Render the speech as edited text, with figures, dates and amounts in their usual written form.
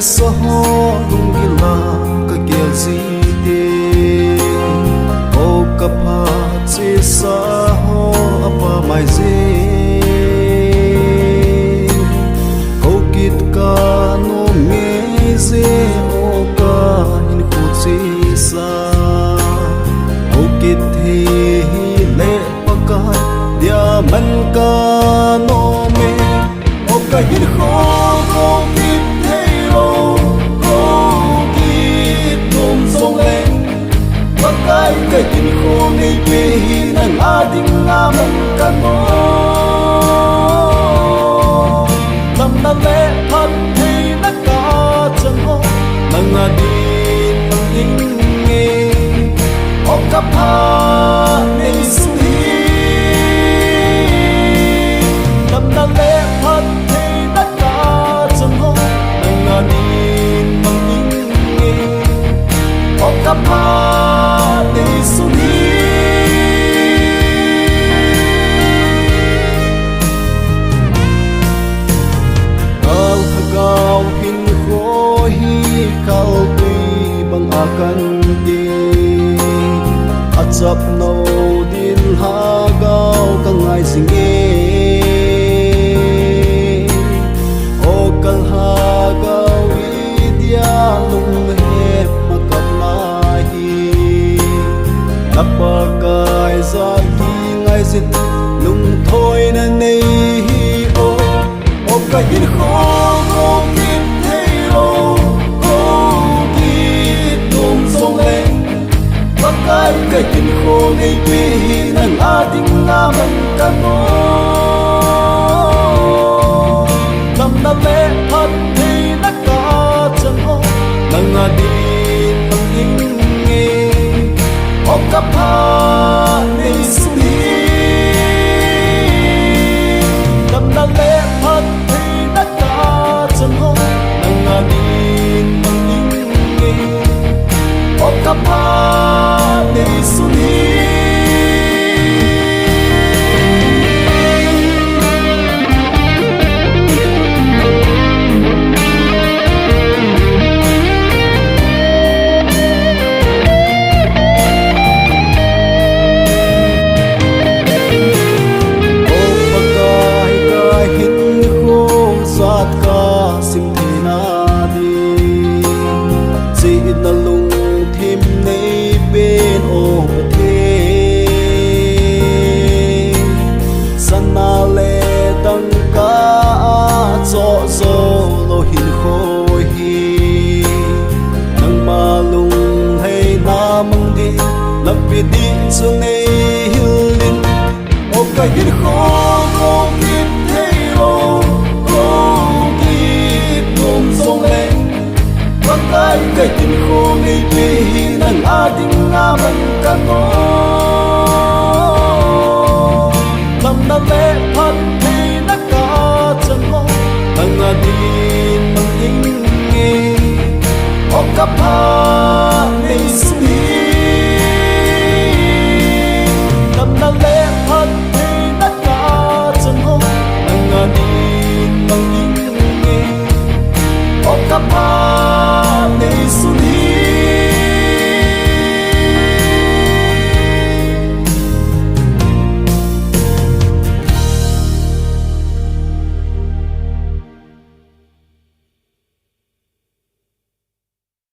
sa ho lung gila ka gel si te o ka pha chi sa ho apa mai je ko kit ka no me je o ka hin khu chi sa o kit hi le pa ka dia man ka no me o ka hin kho ko kit thei lo ko kit tum song le pa kai ka hin kho nei pe hi na nga ding nga man ka no lam na le phan thei na ka chang ho na nga din mang ding nge o ka pha nei su na le phan thei na ka chang ho na nga din mang ding nge o ka pha nei su ni al khao hin kho hi kal pi bang akan ti achap no din ha gao ka ngai singe pakai za ki ngai zin lung thoi na nei hi o ka hin kho ko kit thei lo ko ki tum song le pakai ka hin kho nei pe hi na nga ding nga man ka no lam na le phan thei na ka chang ho na nga din mang ding nge o ka pha nei su ni lam na le phan thei na ka chang ho na nga din mang ding nge o ka pha nei su ni na lung thim nei bên o the sana le tang ka cho zo lo hin khoi hi nang ma lung hay na mang di lap pi di chu nei hilin o ka hin kho ko kit thei lo ko kit tum song le pakai ka hin kho nei pe hi na nga ding nga man ka no lam na le phan thei na ka chang ho na nga din mang ding nge o ka pha nei su ni